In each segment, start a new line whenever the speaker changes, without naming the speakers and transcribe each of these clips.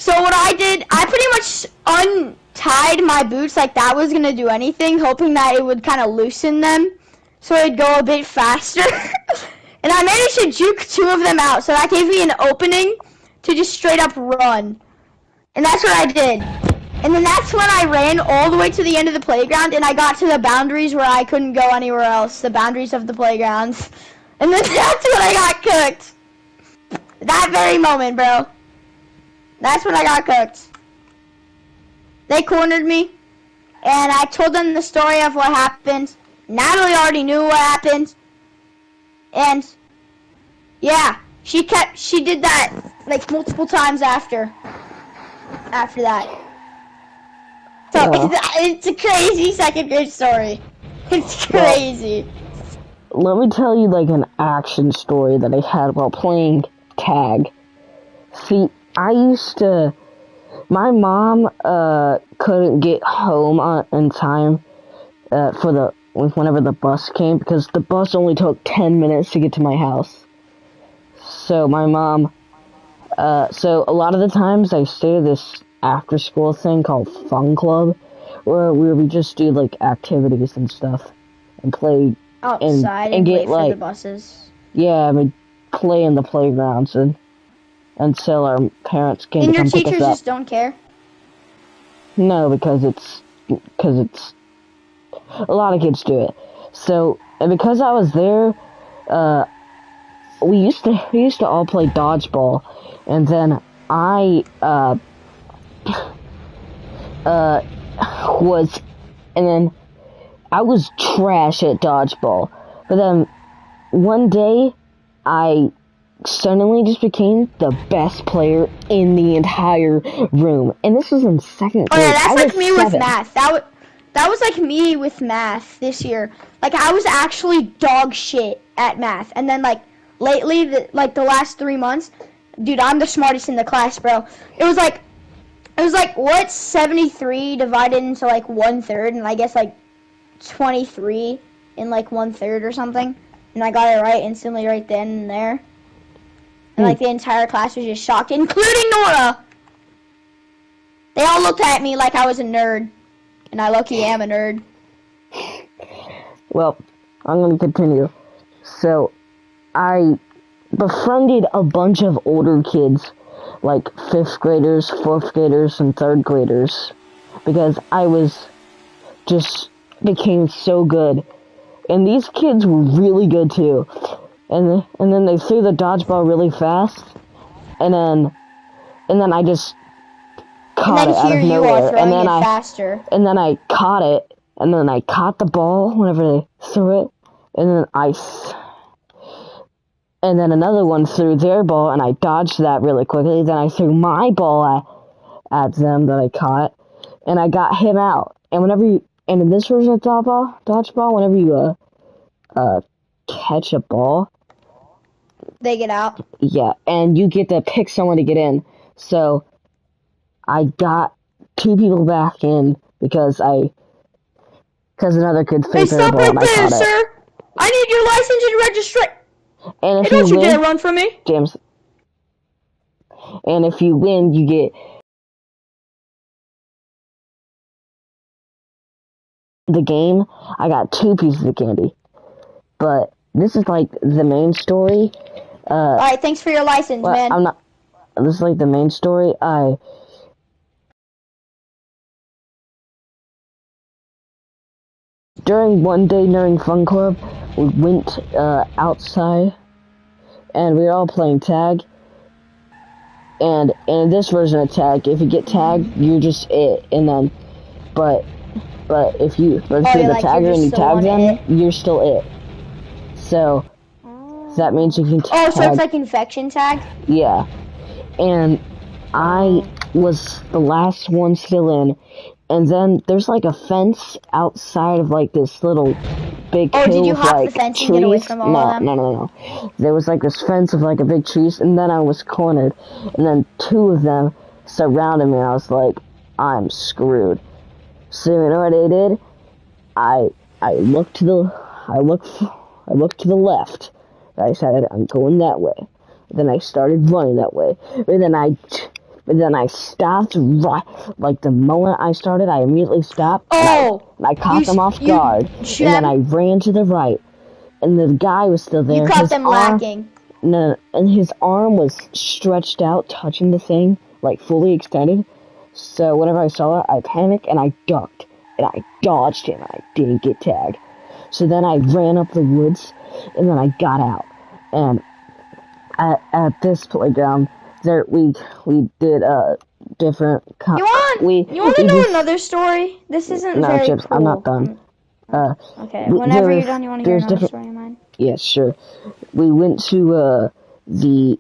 So what I did, I pretty much untied my boots like that was gonna do anything, hoping that it would kind of loosen them, so it'd go a bit faster. And I managed to juke 2 of them out, so that gave me an opening to just straight up run. And that's what I did. And then that's when I ran all the way to the end of the playground, and I got to the boundaries where I couldn't go anywhere else, the boundaries of the playgrounds. And then that's when I got cooked. That very moment, bro. That's when I got cooked. They cornered me, and I told them the story of what happened. Natalie already knew what happened. And yeah, she did that like multiple times after that. So it's a crazy 2nd grade story. It's crazy.
Well, let me tell you like an action story that I had while playing tag. See, my mom couldn't get home in time for whenever the bus came, because the bus only took 10 minutes to get to my house. So my mom, so a lot of the times I stay at this after school thing called Fun Club, where we just do like activities and stuff and play
outside and get wait for the buses.
Yeah, I mean, play in the playgrounds until our parents came to come pick us up. And your
teachers just don't care?
No, because it's a lot of kids do it. So, and because I was there, we used to all play dodgeball, and then I was trash at dodgeball. But then one day I suddenly just became the best player in the entire room, and this was in 2nd grade.
Oh yeah, that's like me with math. That was like me with math this year. Like, I was actually dog shit at math. And then, like, lately, the last 3 months, dude, I'm the smartest in the class, bro. It was like, what's 73 divided into, like, 1/3? And I guess, like, 23 in, like, 1/3 or something. And I got it right instantly right then and there. And, like, the entire class was just shocked, including Nora. They all looked at me like I was a nerd. And I low-key am a nerd.
Well, I'm going to continue. So, I befriended a bunch of older kids, like 5th graders, 4th graders, and 3rd graders, because I became so good. And these kids were really good too. And then they threw the dodgeball really fast, and then I just caught it out of nowhere, and then I caught it, and then I caught the ball whenever they threw it, and then another one threw their ball, and I dodged that really quickly. Then I threw my ball at them that I caught, and I got him out. And in this version of dodgeball, whenever you catch a ball,
they get out.
Yeah, and you get to pick someone to get in. So I got 2 people back in because another kid threw their ball and I caught it.
Sir. I need your license and registration.
And if
don't you dare run from me,
Jameson. And if you win, you get the game. I got 2 pieces of candy. But this is like the main story.
Alright, thanks for your license, man.
This is like the main story. One day during Fun Club, we went outside, and we were all playing tag. And in this version of tag, if you get tagged, you're just it. And then, but if you're the tagger and you tag them, you're still it. So that means you can tag.
Oh, so it's like infection tag?
Yeah. And I was the last one still in. And then there's like a fence outside of like this little big hill
did you
with
hop
like
the fence
trees.
And get away from all of them?
No. There was like this fence of like a big trees, and then I was cornered, and then 2 of them surrounded me. And I was like, I'm screwed. So you know what I did? I looked to the left. I decided I'm going that way. Then I started running that way. And then I But then I stopped right, like the moment I started, I immediately stopped.
Oh,
and I caught them off
you
guard,
shoot
and then I
them.
ran to the right, and the guy was still
You
there.
caught
His
them
arm,
lacking.
no, and his arm was stretched out, touching the thing, like fully extended. So whenever I saw it, I panicked and I ducked, and I dodged him, and I didn't get tagged. So then I ran up the woods, and then I got out, and at this playground, there we did different.
You want to
We
know
just
another story? This isn't
no,
very
Chips. I'm not
cool.
done.
Okay, whenever
There
you're
was
done, you want to hear
there's
another
different.
story of mine?
Yeah, sure. We went to the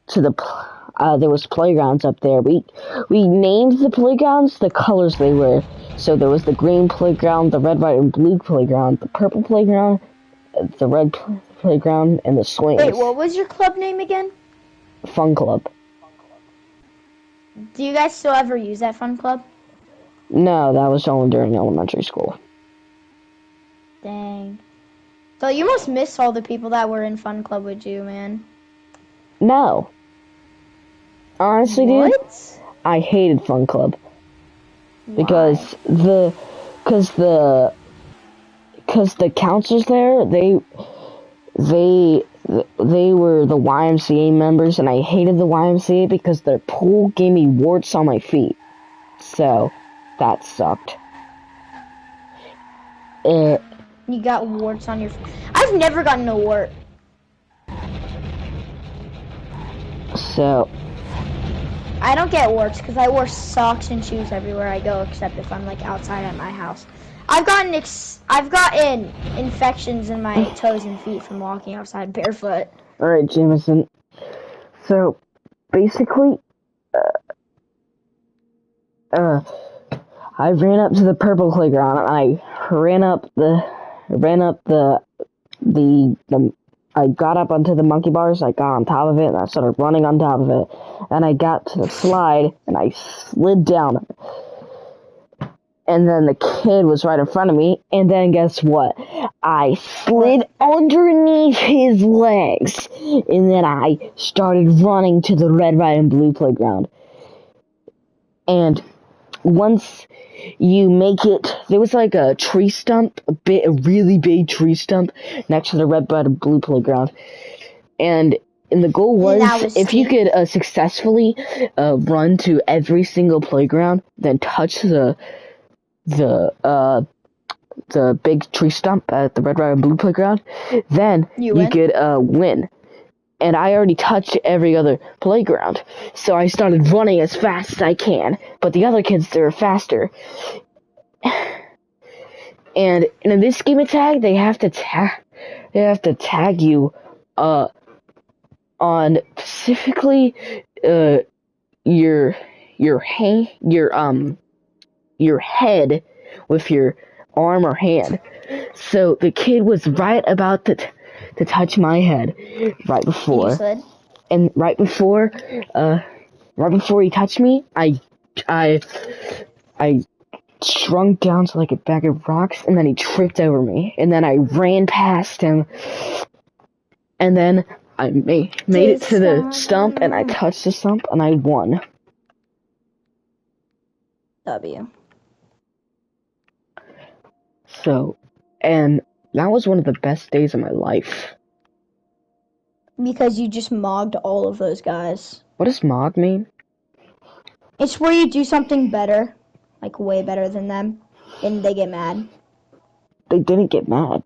to the there was playgrounds up there. We named the playgrounds the colors they were. So there was the green playground, the red, white, and blue playground, the purple playground, the red playground, and the swings.
Wait, what was your club name again?
Fun Club.
Do you guys still ever use that fun club?
No, that was only during elementary school.
Dang. So you must miss all the people that were in fun club with you, man.
No. Honestly, dude, I hated Fun Club. Because the counselors there, they were the YMCA members, and I hated the YMCA because their pool gave me warts on my feet. So, that sucked.
You got warts on your feet. I've never gotten a wart.
So,
I don't get warts because I wear socks and shoes everywhere I go, except if I'm like outside at my house. I've gotten infections in my toes and feet from walking outside barefoot.
All right, Jameson. So, basically, I ran up to the purple playground, and I I got up onto the monkey bars, I got on top of it, and I started running on top of it. And I got to the slide, and I slid down. And then the kid was right in front of me, and then guess what? I slid underneath his legs, and then I started running to the red, white, and blue playground. And once you make it, there was like a tree stump, a really big tree stump next to the red, white, and blue playground. And the goal was if you could successfully run to every single playground, then touch the big tree stump at the red, white, and blue playground, then you could win. And I already touched every other playground, so I started running as fast as I can. But the other kids, they were faster. And in this game of tag, they have to tag you on specifically your head with your arm or hand. So the kid was right about to touch my head right before.
You slid?
And right before he touched me, I shrunk down to like a bag of rocks, and then he tripped over me, and then I ran past him, and then I made it to the stump, and I touched the stump, and I won.
W.
So, and that was one of the best days of my life.
Because you just mogged all of those guys.
What does mog mean?
It's where you do something better, like way better than them, and they get mad.
They didn't get mad.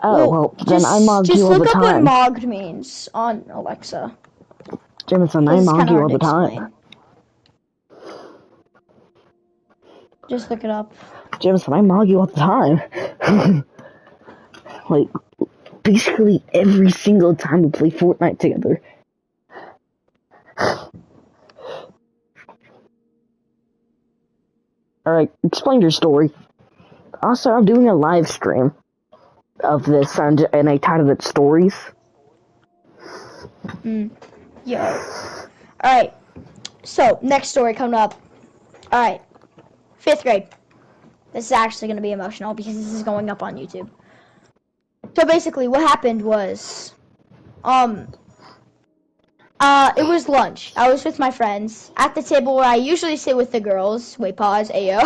Oh, well then I mogged you all the time.
Just look up what mogged means on Alexa.
Jameson, I mogged you all the time.
Just look it up.
Jameson, I mog you all the time. Like, basically every single time we play Fortnite together. Alright, explain your story. Also, I'm doing a live stream of this, and I titled it Stories.
Yo. Alright, so, next story coming up. Alright, 5th grade. This is actually going to be emotional because this is going up on YouTube. So basically, what happened was, I It was lunch. I was with my friends at the table where I usually sit with the girls. Wait, pause. Ayo.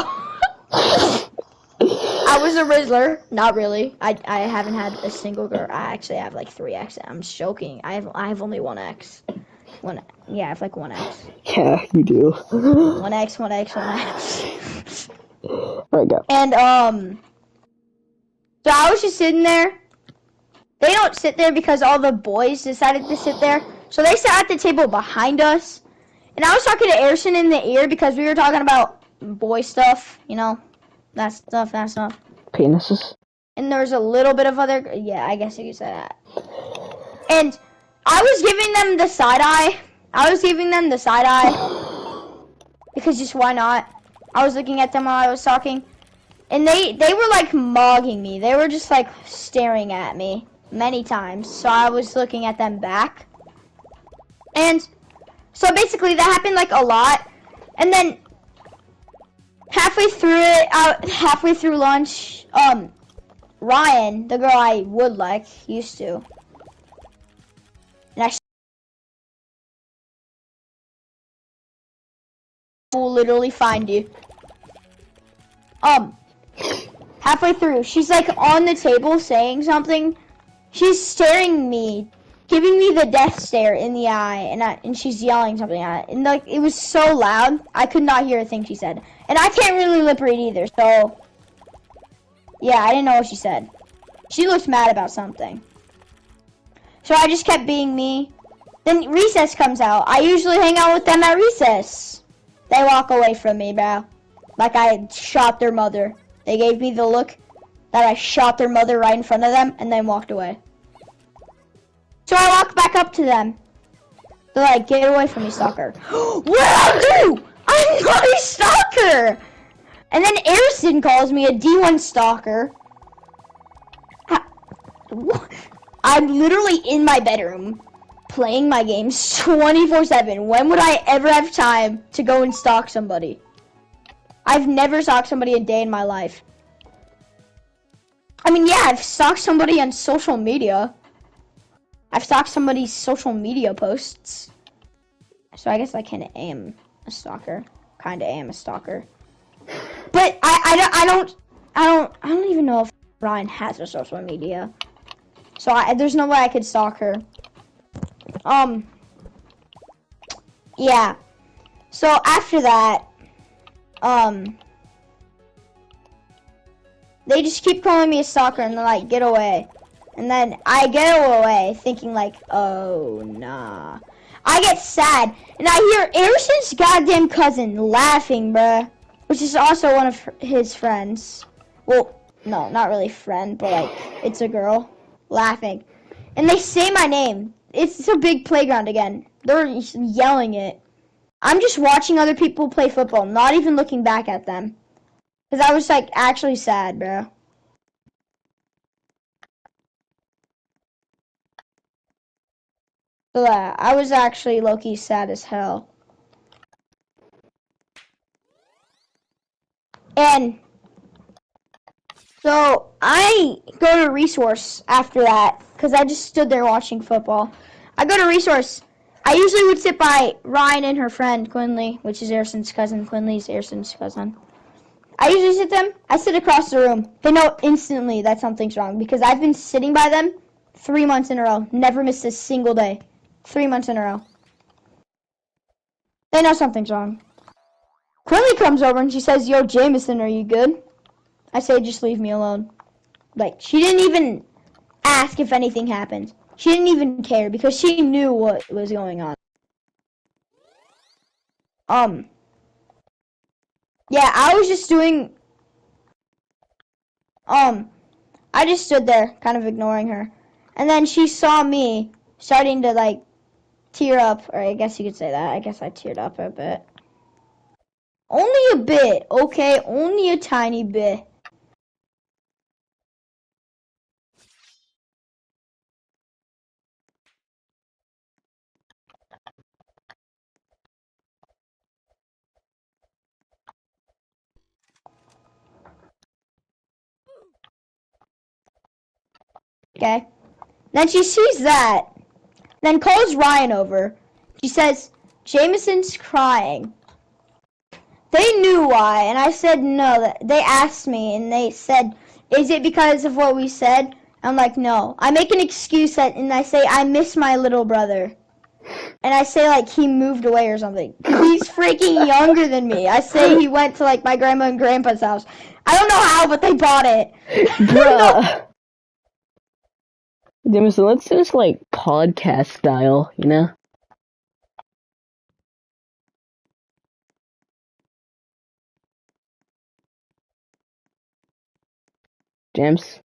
I was a Rizzler. Not really. I haven't had a single girl. I actually have like 3 exes. I'm just joking. I have only 1 ex. Yeah, I have like 1 ex.
Yeah, you do.
1 ex, 1 ex, 1 ex.
Right, go.
And so I was just sitting there. They don't sit there because all the boys decided to sit there. So they sat at the table behind us. And I was talking to Erison in the ear because we were talking about boy stuff, you know, that stuff.
Penises.
And there was a little bit of other, yeah, I guess you could say that. And I was giving them the side eye. Because just why not? I was looking at them while I was talking. And they were like mugging me. They were just like staring at me many times. So I was looking at them back. And so basically that happened like a lot. And then halfway through lunch, Ryan, the girl I would like, used to. And I will literally find you. Halfway through, she's like on the table saying something. She's staring at me, giving me the death stare in the eye, and she's yelling something at it. And like it was so loud, I could not hear a thing she said. And I can't really lip read either, so yeah, I didn't know what she said. She looked mad about something. So I just kept being me. Then recess comes out. I usually hang out with them at recess. They walk away from me, bro. Like I shot their mother. They gave me the look that I shot their mother right in front of them and then walked away. So I walked back up to them. They're like, get away from me, stalker. Where are you? I'm not a stalker! And then Erison calls me a D1 stalker. I'm literally in my bedroom playing my games 24/7. When would I ever have time to go and stalk somebody? I've never stalked somebody a day in my life. I mean, yeah, I've stalked somebody on social media. I've stalked somebody's social media posts. So I guess I kind of am a stalker. Kind of am a stalker. But I don't even know if Ryan has a social media. So there's no way I could stalk her. Yeah. So after that, they just keep calling me a stalker and they're like, get away. And then I get away thinking like, oh, nah. I get sad and I hear Erison's goddamn cousin laughing, bruh. Which is also one of his friends. Well, no, not really friend, but like, it's a girl laughing. And they say my name. It's a big playground again. They're yelling it. I'm just watching other people play football, not even looking back at them. Because I was, like, actually sad, bro. So, I was actually low-key sad as hell. And so I go to Resource after that, because I just stood there watching football. I go to Resource. I usually would sit by Ryan and her friend, Quinley, which is Erison's cousin. Quinley's Erison's cousin. I usually sit them. I sit across the room. They know instantly that something's wrong, because I've been sitting by them 3 months in a row. Never missed a single day. 3 months in a row. They know something's wrong. Quinley comes over and she says, yo, Jameson, are you good? I say, just leave me alone. Like, she didn't even ask if anything happened. She didn't even care because she knew what was going on. Yeah, I was just doing, I just stood there kind of ignoring her. And then she saw me starting to, like, tear up, or I guess you could say that. I guess I teared up a bit. Only a bit, okay? Only a tiny bit. Okay? Then she sees that, then calls Ryan over, She says, Jameson's crying. They knew why, and I said no. They asked me, and they said, is it because of what we said? I'm like, no. I make an excuse, and I say, I miss my little brother. And I say, like, he moved away or something. Because he's freaking younger than me. I say he went to, like, my grandma and grandpa's house. I don't know how, but they bought it.
Bruh. Jameson, let's do this, like, podcast style, you know? James?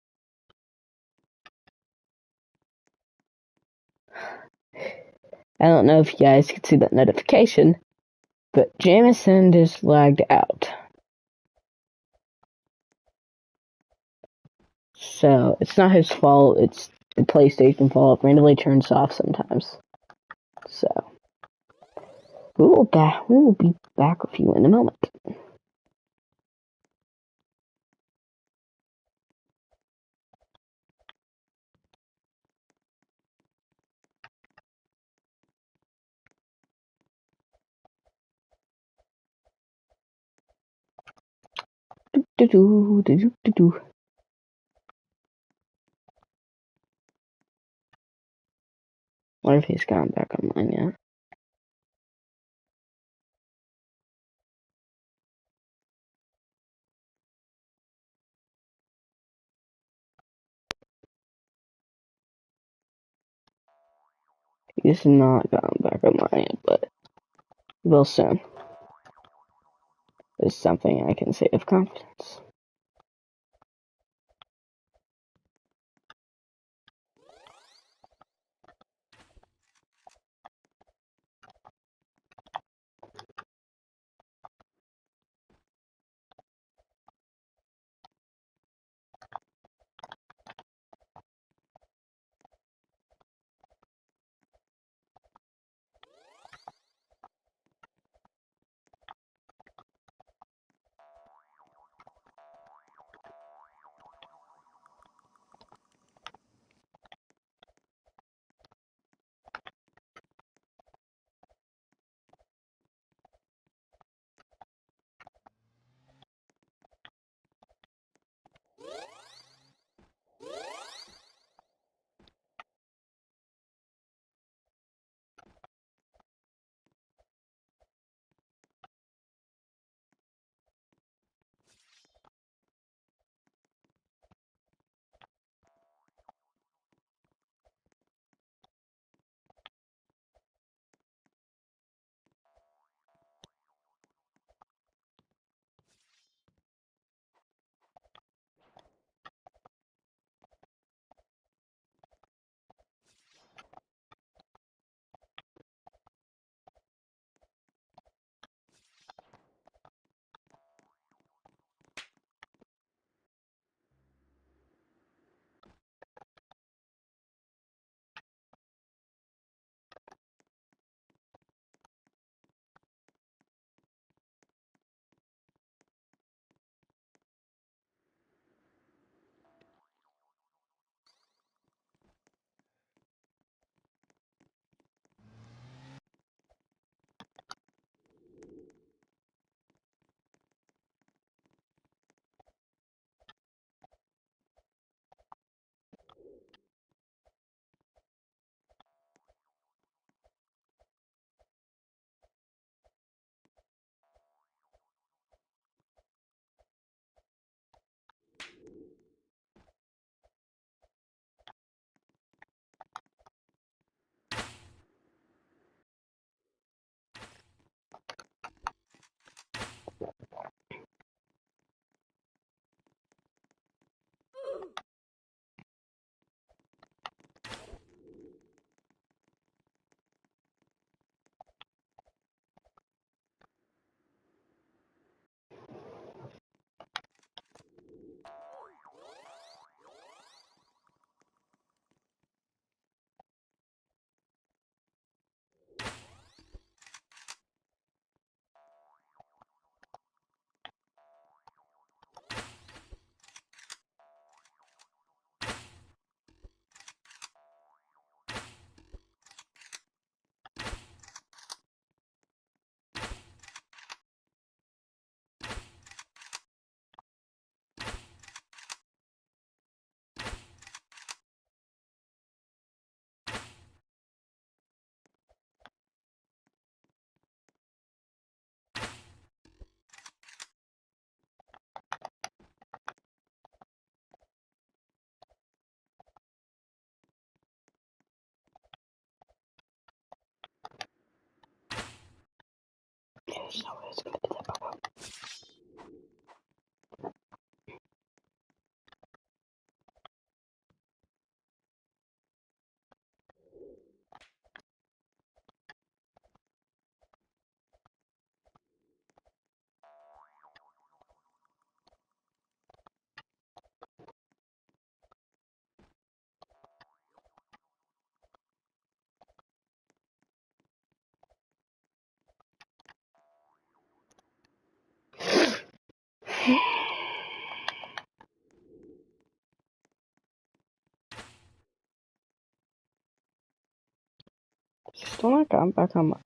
I don't know if you guys can see that notification, but Jameson just lagged out. So, it's not his fault, it's the PlayStation fault. It randomly turns off sometimes. So, we will be back with you in a moment. Do-do-do-do-do-do. Wonder if he's gone back online yet. He's not gone back online yet, but he will soon. Is something I can say with confidence. no way it's gonna do that. Still not gone back on my.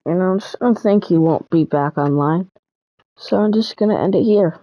And I don't think he won't be back online. So I'm just gonna end it here.